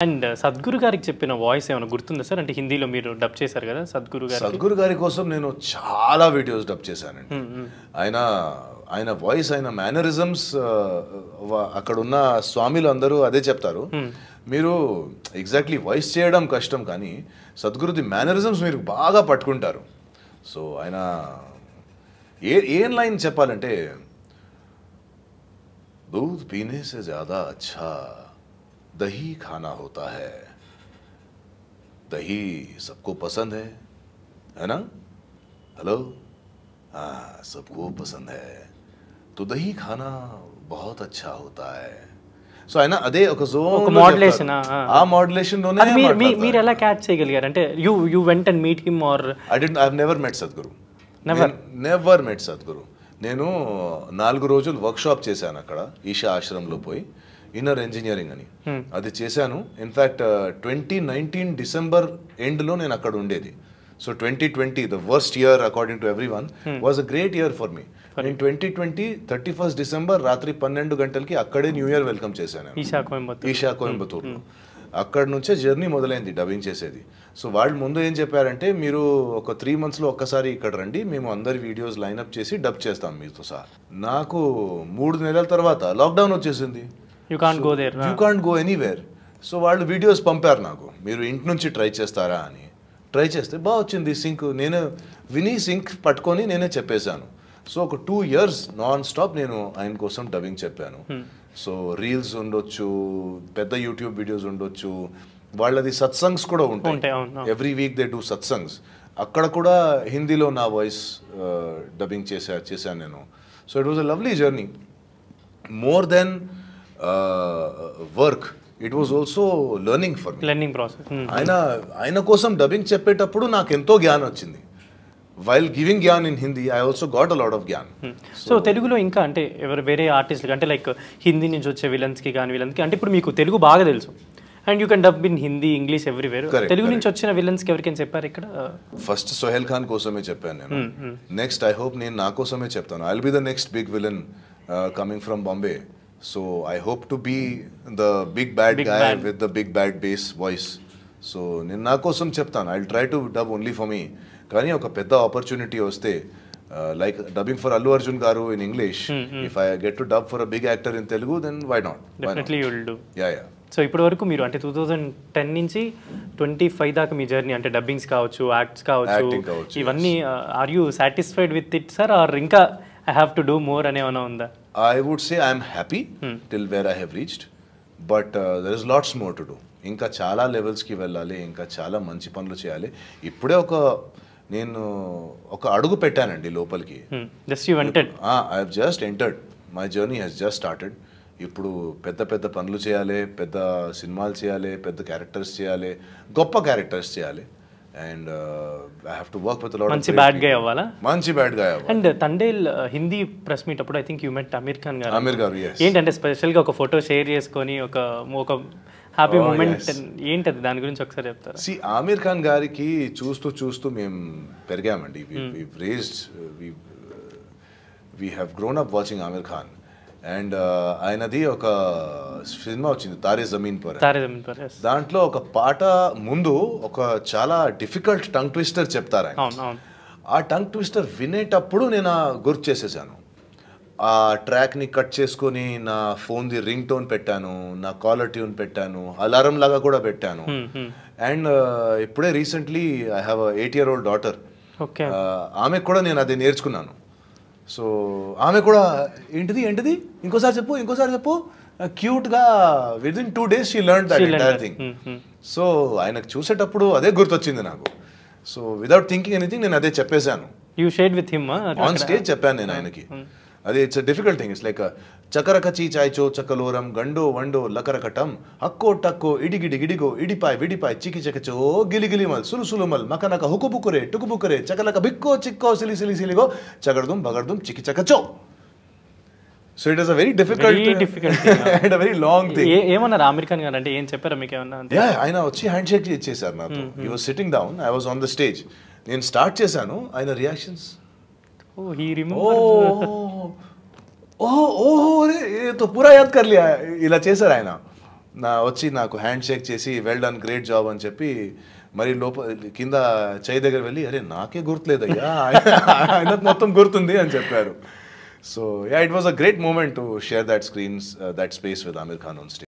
And Sadhguru గారికి చెప్పిన voice ఏమైనా గుర్తుందా సార్? అంటే హిందీలో మీరు డబ్ చేశారు కదా సద్గురు గారి కోసం నేను చాలా వీడియోస్ డబ్ చేశానండి. ఆయన వాయిస్, ఆయన మేనరిజమ్స్, అక్కడ ఉన్న స్వామిలు అందరూ అదే చెప్తారు. మీరు ఎగ్జాక్ట్లీ వాయిస్ చేయడం కష్టం, కానీ సద్గురుది మేనరిజమ్స్ మీరు బాగా పట్టుకుంటారు. సో ఆయన ఏం లైన్ చెప్పాలంటే, दूध पीने से ज्यादा अच्छा दही खाना होता है, दही सबको पसंद है ना? हेलो, हाँ, सबको पसंद है, तो दही खाना बहुत अच्छा होता है. సో ఆయన అదే ఒక మోడ్యులేషన్, ఆ మోడ్యులేషన్ లోనే మీరు ఎలా క్యాచ్ చేయగలిగారు? అంటే you went and meet him or? I never met Sadhguru. Never met Sadhguru. నేను 4 రోజులు వర్క్షాప్ చేశాను అక్కడ ఈషా ఆశ్రమంలో పోయి, ఇన్నర్ ఇంజనీరింగ్ అని. అది చేశాను. ఇన్ఫ్యాక్ట్ 2019 డిసెంబర్ ఎండ్లో నేను అక్కడ ఉండేది. So 2020 the worst year according to every one was a great year for me. నేను 2020 31 డిసెంబర్ రాత్రి 12 గంటలకి అక్కడే న్యూ ఇయర్ వెల్కమ్ చేశాను ఈషా కోయంబత్తూర్లో. అక్కడ నుంచే జర్నీ మొదలైంది డబ్బింగ్ చేసేది. సో వాళ్ళు ముందు ఏం చెప్పారంటే, మీరు ఒక 3 monthsలో ఒక్కసారి ఇక్కడ రండి, మేము అందరి వీడియోస్ లైన్అప్ చేసి డబ్ చేస్తాం మీతో సహా. నాకు 3 నెలల తర్వాత లాక్డౌన్ వచ్చేసింది. You can't go anywhere. So వాళ్ళు వీడియోస్ పంపారు నాకు, మీరు ఇంటి నుంచి ట్రై చేస్తారా అని. ట్రై చేస్తే బాగా వచ్చింది సింక్. నేను విని సింక్ పట్టుకొని నేనే చెప్పేశాను. సో ఒక 2 years నాన్ స్టాప్ నేను ఆయన కోసం డబ్బింగ్ చెప్పాను. సో రీల్స్ ఉండొచ్చు, పెద్ద యూట్యూబ్ వీడియోస్ ఉండొచ్చు, వాళ్ళది సత్సంగ్స్ కూడా ఉంటాయి. Every week they do satsangs. అక్కడ కూడా హిందీలో నా వాయిస్ డబ్బింగ్ చేశాను నేను. So it was a lovely journey. More than work, it was also learning for me. Learning process. ఆయన కోసం డబ్బింగ్ చెప్పేటప్పుడు నాకు ఎంతో జ్ఞానం వచ్చింది. While giving Gyan in Hindi I also got a lot of Gyan. So తెలుగులో ఇంకా అంటే వేరే ఆర్టిస్ట్లకి, అంటే లైక్ హిందీ నుంచి వచ్చే విలన్స్కి కానీ వీళ్ళకి, అంటే ఇప్పుడు మీకు తెలుగు బాగా తెలుసు and you can dub in Hindi, English, everywhere. Telugu నుంచి వచ్చిన విలన్స్కి ఎవరికైనా చెప్పారు ఇక్కడ? ఫస్ట్ సోహెల్ ఖాన్ కోసమే చెప్పాను నేను. నెక్స్ట్ ఐ హోప్ నేను నా కోసమే చెప్తాను. I will be the next big villain coming from Bombay. So I hope to be the big bad guy with the big bad bass voice. So నేను నా కోసం చెప్తాను. I will try to dub only for me. కానీ ఒక పెద్ద opportunity వస్తే, like dubbing for Allu Arjun garu in English, if I get to dub for a big actor in Telugu, then why not? Definitely you will do. Yeah. So ఇప్పటి వరకు మీరు అంటే 2010 నుంచి 25 దాకా మీ జర్నీ, అంటే డబ్బింగ్స్ కావచ్చు, యాక్ట్స్ కావచ్చు, ఇవన్నీ are you satisfied with it sir, or ఇంకా I have to do more అనే ఏమైనా ఉందా? I would say I'm happy till where I have reached, but there is lots more to do. ఇంకా చాలా లెవెల్స్కి వెళ్ళాలి, ఇంకా చాలా మంచి పనులు చేయాలి. ఇప్పుడే నేను ఒక అడుగు పెట్టానండి లోపలికి. I have just entered, my journey Hess just started. ఇప్పుడు పెద్ద పెద్ద పనులు చేయాలి, పెద్ద సినిమాలు చేయాలి, పెద్ద క్యారెక్టర్స్ చేయాలి, గొప్ప క్యారెక్టర్స్ చేయాలి. And I have to work with lot. మంచి బ్యాడ్ గై అవ్వాలా? మంచి బ్యాడ్ గై అవ్వాలి. And Thandel Hindi press meet అప్పుడు I think you met Aamir Khan garu. yes. ఏంటంటే స్పెషల్గా ఒక ఫోటో షేర్ చేసుకొని ఒక హ్యాపీ మూమెంట్ ఏంటది, దాని గురించి ఒకసారి చెప్తారా? సి, ఆమీర్ ఖాన్ గారికి చూస్తూ మేము పెరిగామండి. We have grown up watching Aamir Khan. And ఆయనది ఒక సినిమా వచ్చింది తారే జమీన్ పర్. దాంట్లో ఒక పాట ముందు ఒక చాలా డిఫికల్ట్ టంగ్ ట్విస్టర్ చెప్తారు ఆయన. ఆ టంగ్ ట్విస్టర్ వినేటప్పుడు నేను గుర్తు చేసేసాను. ఆ ట్రాక్ని కట్ చేసుకొని నా ఫోన్ది రింగ్ టోన్ పెట్టాను, నా కాలర్ ట్యూన్ పెట్టాను, అలారం లాగా కూడా పెట్టాను. అండ్ ఇప్పుడే recently I have 8-year-old daughter. ఆమెకు కూడా నేను అది నేర్చుకున్నాను. సో ఆమె కూడా ఏంటిది ఇంకోసారి చెప్పు క్యూట్గా within 2 days she learned that entire thing. So ఆయనకు చూసేటప్పుడు అదే గుర్తొచ్చింది నాకు. సో వితౌట్ థింకింగ్ ఎనీథింగ్ నేను అదే చెప్పేశాను. You shared with him on stage చెప్పాను నేను ఆయనకి. అది it's a difficult thing. It's like చకరక చీచాయ్చో చకలోరం గండో వండో లకరకటం అక్కో టక్కో ఇడిగిడి గిడిగో ఇడిపాయ్ విడిపాయ్ చికి చకచో గిలిగిలిమల్ సులుసులుమల్ మకనక హుకుబుకురే టుకుబుకురే చకలక బిక్కో చిక్కో సిలిసిలిసిలిగో చగడదుం బగడదుం చికి చకచో. So it is a very difficult and a very long thing. ఏమన్నారు ఆమీర్ ఖాన్ గారు? అంటే ఏం చెప్పారా మీకు ఏమన్నా? ఆయన వచ్చి హ్యాండ్ షేక్ ఇచ్చేసారు నాతో. He was sitting down, I was on the stage. నేను స్టార్ట్ చేశాను, ఆయన రియాక్షన్స్ ఓహో అరే ఏ తో పూరా యాద్ కర్ లియా ఇలా చేశారు ఆయన. వచ్చి నాకు హ్యాండ్ షేక్ చేసి వెల్ డన్ గ్రేట్ జాబ్ అని చెప్పి మరి కింద చేయి దగ్గర వెళ్ళి అరే నాకే గుర్తులేదయ్యా ఆయనకు మొత్తం గుర్తుంది అని చెప్పారు. So yeah, it was a great moment to share that screens that space with Aamir Khan on stage.